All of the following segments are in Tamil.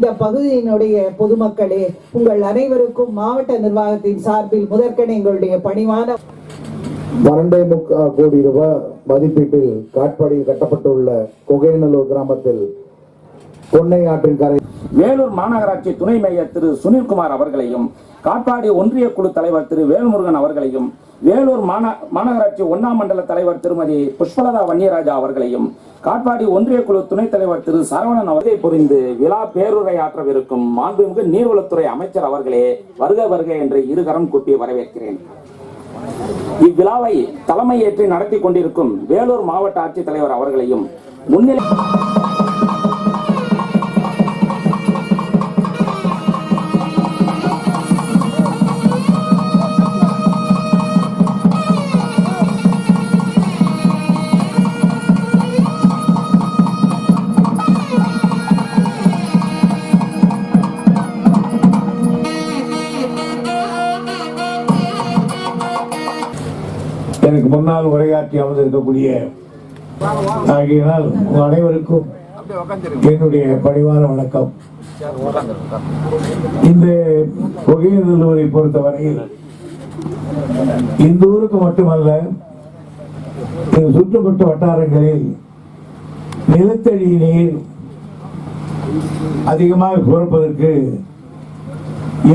இந்த பகுதியினுடைய பொதுமக்களே, உங்கள் அனைவருக்கும் மாவட்ட நிர்வாகத்தின் சார்பில் முதற்கன எங்களுடைய பணிவான 2.25 கோடி ரூபாய் மதிப்பீட்டில் காட்பாடியில் கட்டப்பட்டுள்ள கொகைநல்லூர் கிராமத்தில் பொன்னை ஆற்றின் கரை வேலூர் மாநகராட்சி துணை மேயர் திரு சுனில்குமார் அவர்களையும், காட்பாடி ஒன்றிய குழு தலைவர் திரு வேல்முருகன் அவர்களையும், வேலூர் மாநகராட்சி 1ஆம் மண்டல தலைவர் திருமதி புஷ்பலதா வன்னியராஜா அவர்களையும், காட்பாடி ஒன்றிய குழு துணைத் தலைவர் திரு சரவணன் அவர்களை புரிந்து விழா பேருரையாற்றவிருக்கும் மாண்புமிகு நீர்வளத்துறை அமைச்சர் அவர்களே வருக வருக என்று இருகரம் கூப்பி வரவேற்கிறேன். இவ்விழாவை தலைமை ஏற்றி நடத்தி கொண்டிருக்கும் வேலூர் மாவட்ட ஆட்சித்தலைவர் அவர்களையும் முன்னிலை எனக்கு முன்னால் உரையாற்றி அமர்ந்திருக்கக்கூடிய ஆகியனால் அனைவருக்கும் என்னுடைய பணிவான வணக்கம். இந்த கொகைநல்லூரை பொறுத்தவரையில் இந்த ஊருக்கு மட்டுமல்ல, சுற்றுப்பட்ட வட்டாரங்களில் நிலத்தடி நீர் அதிகமாக சுரப்பதற்கு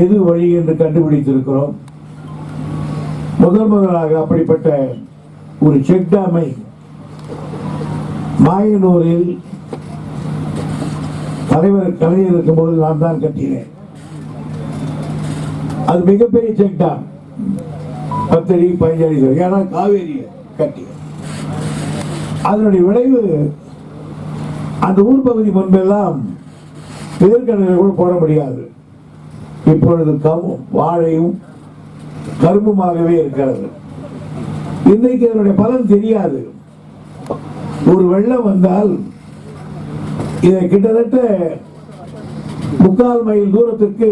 எது வழி என்று கண்டுபிடித்திருக்கிறோம். முதலாக அப்படிப்பட்ட ஒரு செக் டேமை மாயனூரில் தலைவர் கலைஞர் இருக்கும்போது நான் தான் கட்டினேன். அது மிகப்பெரிய செக் டேம், 10 அடி 15 அடி, ஏன்னா காவேரி கட்டி. அதனுடைய விளைவு அந்த ஊர் பகுதி முன்பெல்லாம் எதிர்கடலை கூட போட முடியாது. இப்பொழுது வாழையும் கரும்புமாகவே இருக்கிறது. இன்றைக்கு அதனுடைய பலன் தெரியாது. ஒரு வெள்ளம் வந்தால் இதை கிட்டத்தட்ட 3/4 மைல் தூரத்துக்கு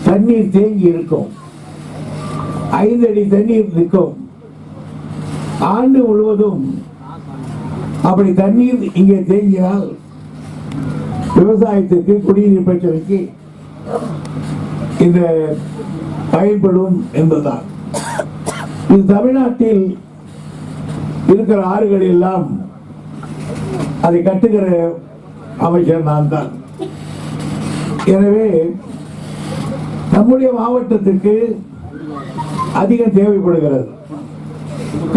தண்ணீர் தேங்கி இருக்கும். 5 அடி தண்ணீர் நிற்கும். ஆண்டு முழுவதும் அப்படி தண்ணீர் இங்கே தேங்கினால் விவசாயத்திற்கு, குடிநீர் பிரச்சனைக்கு இந்த பயன்படும் என்பதுதான். இது தமிழ்நாட்டில் இருக்கிற ஆறுகள் எல்லாம் அதை கட்டுகிற அமைச்சர் நான் தான். எனவே நம்முடைய மாவட்டத்திற்கு அதிகம் தேவைப்படுகிறது.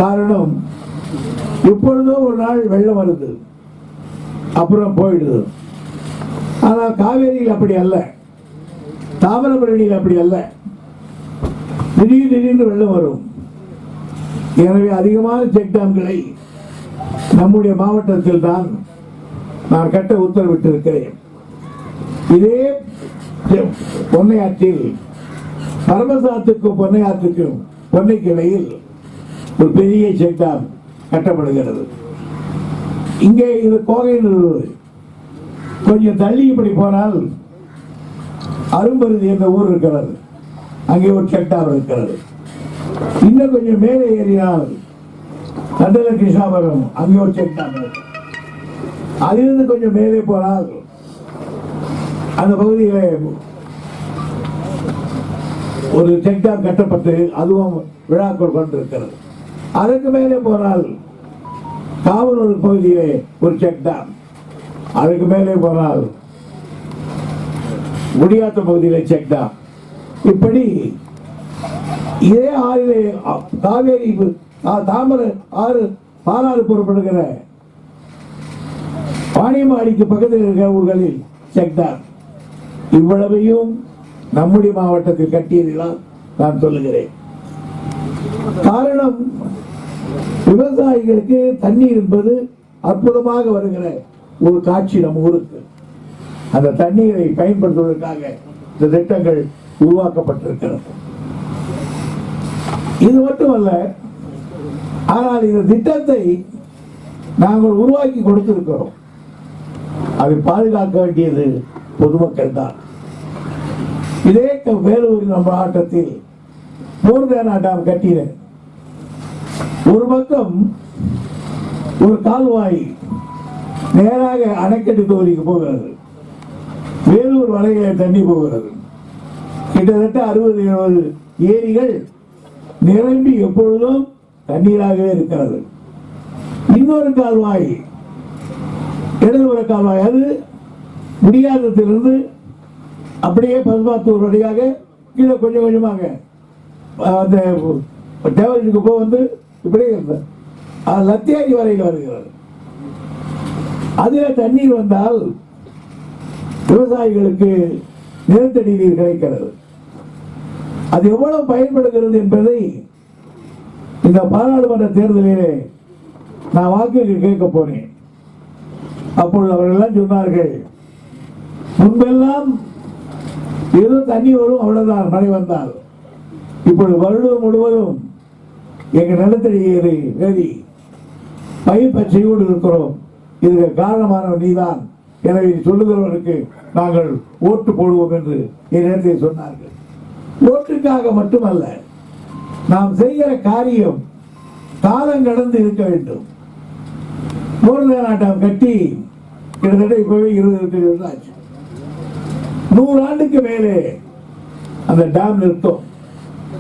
காரணம், எப்பொழுதோ ஒரு நாள் வெள்ளம் வருது, அப்புறம் போயிடுது. ஆனால் காவேரியில் அப்படி அல்ல, தாமிரபரணியில் அப்படி அல்ல, திடீர்னு வெள்ளம் வரும். எனவே அதிகமான செக் டேம்களை நம்முடைய மாவட்டத்தில் தான் நான் கட்ட உத்தரவிட்டு இருக்கிறேன். இதே பொன்னையாற்றில் பரமசாத்துக்கும் பொன்னையாற்றுக்கும் பொன்னைக்கு இடையில் ஒரு பெரிய செக் டேம் கட்டப்படுகிறது. இங்கே இது கோகைநல்லூர், கொஞ்சம் தள்ளி இப்படி போனால் அரும்பருதி என்ற ஊர் இருக்கிறது, அங்கே ஒரு செக் டேம் இருக்கிறது. இன்னும் கொஞ்சம் மேலே ஏறினால் கண்டல கிருஷ்ணாபுரம், அங்கே ஒரு செக் டேம் இருக்கு. அதிலிருந்து கொஞ்சம் மேலே போனால் அந்த பகுதியிலே ஒரு செக் டேம் கட்டப்பட்டு அதுவும் விழாக்கள் கொண்டிருக்கிறது. அதற்கு மேலே போனால் காவலூர் பகுதியிலே ஒரு செக் டேம், அதுக்கு மேலே போனால் முடியாத்த பகுதியிலே செக் டேம். இப்படி இதே ஆறிலே காவேரி தாமரை ஆறு பாலாறு புறப்படுகிற பாணியமாடிக்கு பக்கத்தில் இருக்கிற ஊர்களில் செக் டேம். இவ்வளவையும் நம்முடைய மாவட்டத்தில் கட்டியதுதான் நான் சொல்லுகிறேன். காரணம், விவசாயிகளுக்கு தண்ணீர் என்பது அற்புதமாக வருகிற ஒரு காட்சி நம் ஊருக்கு. அந்த தண்ணீரை பயன்படுத்துவதற்காக இந்த திட்டங்கள் உருவாக்கப்பட்டிருக்கிறது. இது மட்டுமல்ல, ஆனால் இந்த திட்டத்தை நாங்கள் உருவாக்கி கொடுத்திருக்கிறோம். அதை பாதுகாக்க வேண்டியது பொதுமக்கள் தான். இதே வேலூர் மாவட்டத்தில் மூர்தேனா டேம் கட்டினேன். ஒரு பக்கம் ஒரு கால்வாய் நேராக அணைக்கட்டு தொகுதிக்கு போகிறது, வேலூர் வரையில தண்ணி போகிறது. கிட்டத்தட்ட 60-70 ஏரிகள் நிரம்பி எப்பொழுதும் தண்ணீராகவே இருக்கிறது. இன்னொரு கால்வாய், இடதுபுற கால்வாய், அது முடியாதத்திலிருந்து அப்படியே பசுமாத்தூர் வழியாக கீழே கொஞ்சம் கொஞ்சமாக அந்த டேவலுக்கு போக வந்து இப்படியே லத்தியாகி வரையில் வருகிறது. அதில் தண்ணீர் வந்தால் விவசாயிகளுக்கு நிலத்தடி நீர் கிடைக்கிறது. அது எவ்வளவு பயன்படுகிறது என்பதை இந்த பாராளுமன்ற தேர்தலிலே நான் வாக்குக்கு கேட்க போனேன். அப்பொழுது அவர்கள் சொன்னார்கள், முன்பெல்லாம் ஏதோ தண்ணி வரும், அவ்வளவுதான் மழை வந்தால். இப்பொழுது வருடம் முழுவதும் எங்கள் நிலத்தடி வேதி பயிர் பச்சையோடு இருக்கிறோம். இதுக்கு காரணமானவர் நீதான், எனவே சொல்லுகிறவருக்கு நாங்கள் ஓட்டு போடுவோம் என்று என்னிடத்தில் சொன்னார்கள். ஓட்டுக்காக மட்டுமல்ல, நாம் செய்கிற காரியம் காலம் கடந்து இருக்க வேண்டும். நாட்டம் கட்டி கிட்டத்தட்ட இப்பவே 20 வருஷம் ஆச்சு. 100 ஆண்டுக்கு மேலே அந்த டேம் நிற்கும்.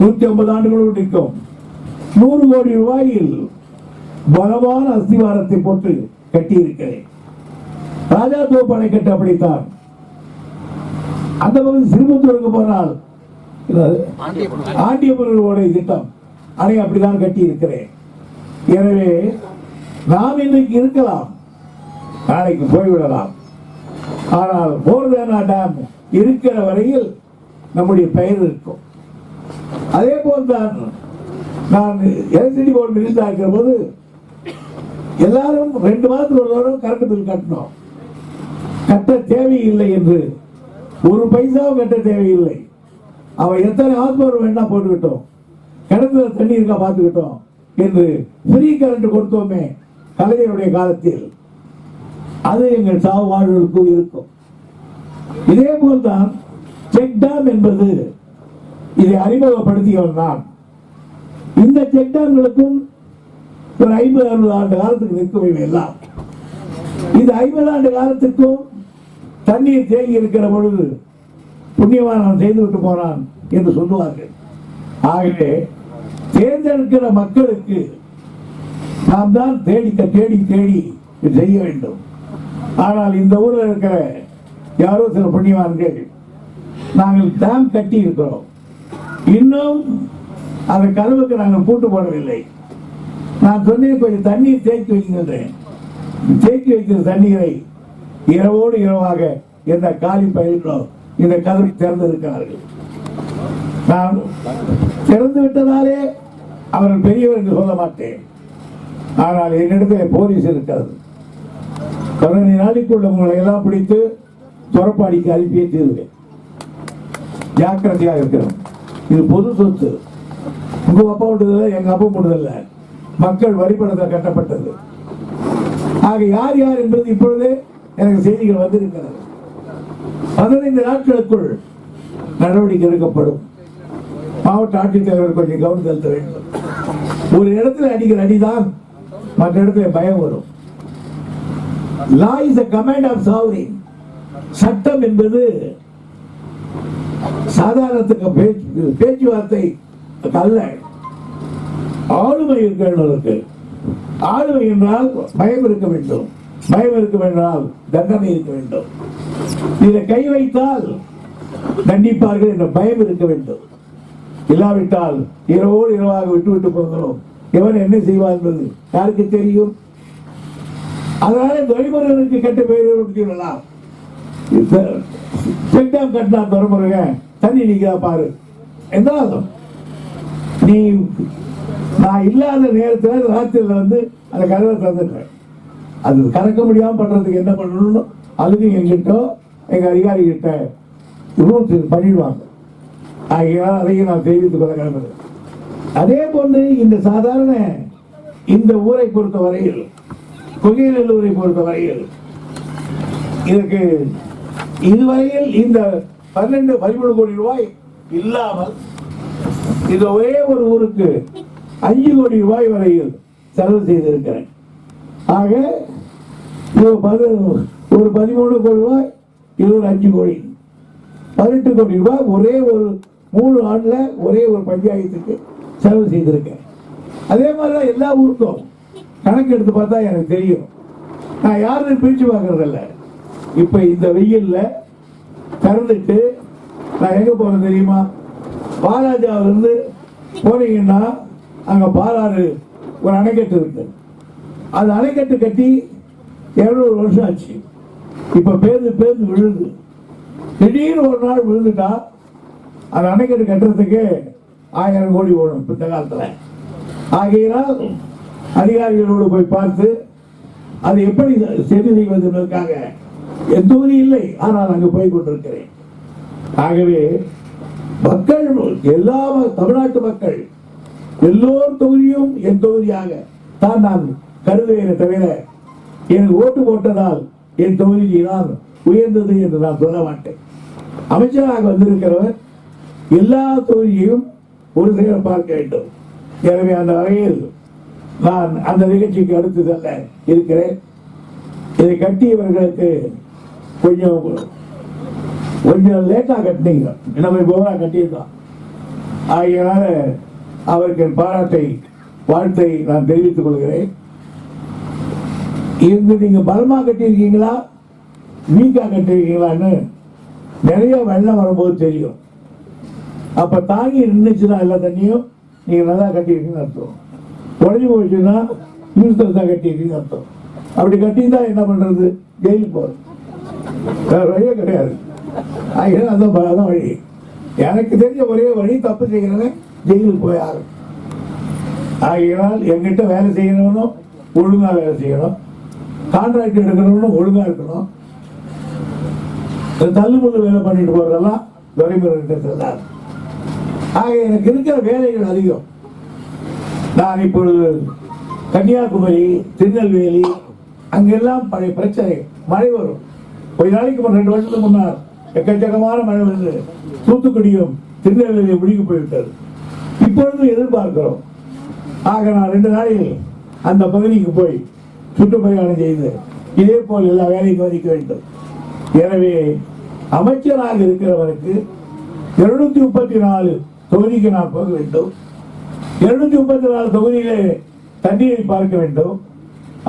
150 ஆண்டுகளும் நிற்கும். 100 கோடி ரூபாயில் பலமான அஸ்திவாரத்தை போட்டு கட்டி இருக்கிறேன். ராஜா தோப்பு அணைக்கட்டு அப்படித்தான். அந்த பகுதி சிறுமுத்தூருக்கு போனால் ஆண்டியபுரோட திட்டம் அணை அப்படிதான் கட்டி இருக்கிறேன். எனவே நாம் இன்றைக்கு இருக்கலாம், நாளைக்கு போய்விடலாம். ஆனால் போர்தேனா டேம் இருக்கிற வரையில் நம்முடைய பெயர் இருக்கும். அதே போல்தான் நான் எலக்ட்ரிசிட்டி போர்டு மினிஸ்டரா இருக்கிற போது எல்லாரும் 2 மாதத்துக்கு ஒரு தடவை கரண்ட் பில் கட்டணும். கட்ட தேவையில்லை என்று, ஒரு பைசாவும் கட்ட தேவையில்லை. அவன் எத்தனை ஆத்மர் வேணா போட்டுக்கிட்டோம், கிணத்துல தண்ணி இருக்கா பார்த்துக்கிட்டோம் என்று ஃப்ரீ கரண்ட் கொடுத்தோமே கலைஞருடைய காலத்தில். அது எங்கள் சாவு வாழ்வுகளுக்கும் இருக்கும். இதே போல்தான் செக் டேம் என்பது, இதை அறிமுகப்படுத்தியவன் நான். இந்த செக் டேம்களுக்கும் ஒரு 50-60 ஆண்டு காலத்துக்கு நிற்கும். எல்லாம் இந்த 50 ஆண்டு காலத்துக்கும் தண்ணீர் தேங்கி இருக்கிற பொழுது புண்ணியவான் செய்து விட்டு போனான் என்று சொல்லுவார்கள். ஆகவே தேர்ந்தெடுக்கிற மக்களுக்கு நாம் தான் தேடி தேடி செய்ய வேண்டும். ஆனால் இந்த ஊரில் இருக்கிற யாரோ சில புண்ணியவான்கள், நாங்கள் டேம் கட்டி இருக்கிறோம், இன்னும் அந்த கதவுக்கு நாங்கள் பூட்டு போடவில்லை. நான் சொன்னேன், கொஞ்சம் தண்ணீர் தேக்கி வைக்கின்றேன். தேக்கி வைக்கிற தண்ணீரை இரவோடு இரவாக எந்த காலி பயிர்களோ இந்த கதவை திறந்திருக்கிறார்கள். நான் திறந்து விட்டதாலே அவர்கள் பெரியவர் என்று சொல்ல மாட்டேன். ஆனால் என்னிடத்தில் போலீஸ் இருக்கிறது. 15 நாளைக்குள்ள உங்களை எல்லாம் பிடித்து துறப்பாடிக்கு அனுப்பியே தீர்வேன். ஜாக்கிரதையாக இருக்கிறோம். இது பொது சொத்து. உங்க அப்பா விட்டதில்லை, எங்க அப்பா விட்டதில்லை. மக்கள் வரிப்பணத்தில் கட்டப்பட்டது. ஆக யார் யார் என்பது இப்பொழுதே எனக்கு செய்திகள் வந்திருக்கிறது. 15 நாட்களுக்குள் நடவடிக்கை எடுக்கப்படும். மாவட்ட ஆட்சித்தலைவர் கொஞ்சம் கவனம் செலுத்த வேண்டும். ஒரு இடத்துல அடிக்கிற அடிதான் மற்ற இடத்துல பயம் வரும். Law is a command of sovereign. சட்டம் என்பது சாதாரணத்துக்கு பேச்சுவார்த்தை அல்ல, ஆளுமை இருக்கிறவர்களுக்கு. ஆளுமை என்றால் பயம் இருக்க வேண்டும். பயம் இருக்க வேண்டால் தண்டனை இருக்க வேண்டும். இதை கை வைத்தால் தண்டிப்பார்கள் என்ற பயம் இருக்க வேண்டும். இல்லாவிட்டால் இரவோடு இரவாக விட்டு போகிறோம். எவன் என்ன செய்வார் என்பது யாருக்கு தெரியும்? அதனால துரைமுருகனுக்கு கெட்ட பெயர் கொடுத்துடலாம். செக்டாம் கட்டினா துரைமுருக தண்ணி நிற்கிறா பாரு என்றாலும், நீ நான் இல்லாத நேரத்தில் ராத்திரில வந்து அந்த கதவை திறந்துட்டேன். அது கறக்க முடியாம பண்றதுக்கு என்ன பண்ணணும், அதுக்கு எங்கிட்ட எங்க அதிகாரி கிட்ட ரூல்ஸ் பண்ணிடுவாங்க. அதையும் நான் தெரிவித்துக் கொள்ள கிளம்புறேன். அதே போன்று இந்த சாதாரண இந்த ஊரை பொறுத்த வரையில், கொகைநல்லூரை பொறுத்த வரையில், இதற்கு இதுவரையில் இந்த 12-13 கோடி ரூபாய் இல்லாமல் இது ஒரே ஒரு ஊருக்கு 5 கோடி ரூபாய் வரையில் செலவு செய்திருக்கிறேன். ஆக ஒரு 13 கோடி ரூபாய் இது ஒரு 5 கோடி, 18 கோடி ரூபாய் ஒரே ஒரு 3 ஆண்டுல ஒரே ஒரு பஞ்சாயத்துக்கு செலவு செய்திருக்கேன். அதே மாதிரிதான் எல்லா ஊருக்கும் கணக்கு எடுத்து பார்த்தா எனக்கு தெரியும். நான் யாரும் பிரிச்சு பார்க்கறதில்ல. இப்ப இந்த வெயில்ல கறந்துட்டு நான் எங்க போறேன் தெரியுமா? பாலாஜாவிலிருந்து போனீங்கன்னா அங்க பாலாறு ஒரு அணைக்கட்டு இருக்கு. அது அணைக்கட்டு கட்டி 200 வருஷம் ஆச்சு. இப்ப பேருந்து விழுது. திடீர்னு ஒரு நாள் விழுந்துட்டா அந்த அணைக்கட்டு கட்டுறதுக்கு 1000 கோடி ஓடும் இந்த காலத்துல. ஆகையினால் அதிகாரிகளோடு போய் பார்த்து அது எப்படி சரி செய்வதற்காக எந்த தொகுதி இல்லை, ஆனால் அங்கு போய் கொண்டிருக்கிறேன். ஆகவே மக்கள் எல்லா தமிழ்நாட்டு மக்கள் எல்லோரும் தொகுதியும் என் தொகுதியாக தான் நான் கருதுவேன் தவிர எனக்கு ஓட்டு போட்டதால் என் தொகுதி தான் உயர்ந்தது என்று நான் சொல்ல மாட்டேன். அமைச்சராக வந்திருக்கிறவர் எல்லா தொகுதியையும் ஒரு சேர பார்க்க வேண்டும். எனவே அந்த வகையில் நான் அந்த நிகழ்ச்சிக்கு அடுத்து செல்ல இருக்கிறேன். இதை கட்டியவர்களுக்கு கொஞ்சம் லேட்டா கட்டினீங்க, நம்ம போரா கட்டியிருந்தோம். ஆகையினால அவருக்கு பாராட்டை வாழ்த்தை நான் தெரிவித்துக் கொள்கிறேன். இருந்து நீங்க பலமா கட்டியிருக்கீங்களா வீக்கா கட்டிருக்கீங்களான்னு நிறைய வெள்ளம் வரும்போது தெரியும். அப்ப தாங்கி நின்றுச்சுன்னா எல்லா தண்ணியும் நீங்க நல்லா கட்டியிருக்கீங்கன்னு அர்த்தம். உடஞ்சி போச்சுன்னா யூஸ்லெஸ்ஸா கட்டியிருக்கீங்கன்னு அர்த்தம். அப்படி கட்டியிருந்தா என்ன பண்றது? ஜெயிலுக்கு போறது, வேற வழியே கிடையாது. அதான் வழி. எனக்கு தெரிஞ்ச ஒரே வழி, தப்பு செய்கிறவன் ஜெயிலுக்கு போய் ஆகும். ஆகையினால் எங்கிட்ட வேலை செய்யணும்னும் ஒழுங்கா வேலை செய்யணும், கான்ட்ராக்ட் எடுக்கணும்னு ஒழுங்கா இருக்கணும். தள்ளுமுள்ளு வேலை பண்ணிட்டு போறதெல்லாம் துறைமுறை செல்லாது. ஆக எனக்கு இருக்கிற வேலைகள் அதிகம். நான் இப்பொழுது கன்னியாகுமரி, திருநெல்வேலி அங்கெல்லாம் பழைய பிரச்சனை. மழை வரும். ஒரு நாளைக்கு 2 வருஷத்துக்கு முன்னால் எக்கச்சக்கமான மழை வந்து தூத்துக்குடியும் திருநெல்வேலியை முடிக்க போய்விட்டது. இப்பொழுது எதிர்பார்க்கிறோம். ஆக நான் 2 நாளில் அந்த பகுதிக்கு போய் சுற்றுப்பயணம் செய்து இதே போல் எல்லா வேலையும் கவனிக்க வேண்டும். எனவே அமைச்சராக இருக்கிறவருக்கு 234 தொகுதிக்கு நான் போக வேண்டும். 234 தொகுதியிலே தண்ணீரை பார்க்க வேண்டும்.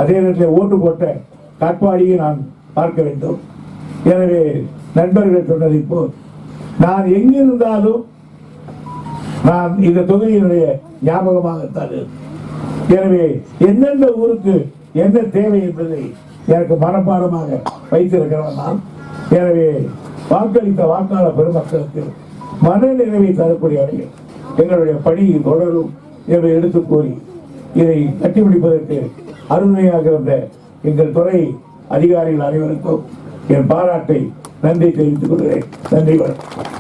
அதே நேரத்தில் ஓட்டு போட்ட காட்பாடியை நான் பார்க்க வேண்டும். எனவே நண்பர்கள் சொன்னதை போல் நான் எங்கிருந்தாலும் நான் இந்த தொகுதியினுடைய ஞாபகமாகத்தான். எனவே எந்தெந்த ஊருக்கு என்ன தேவை என்பதை எனக்கு மனப்பாடமாக வைத்திருக்கிறவன் நான். எனவே வாக்களித்த வாக்காளர் பெருமக்களுக்கு மன நிறைவை தரக்கூடிய வகையில் எங்களுடைய பணி தொடரும் என்று எடுத்து கூறி இதை கட்டிப்பிடிப்பதற்கு அருமையாக இருந்த எங்கள் துறை அதிகாரிகள் அனைவருக்கும் என் பாராட்டை நன்றி தெரிவித்துக் கொள்கிறேன். நன்றி.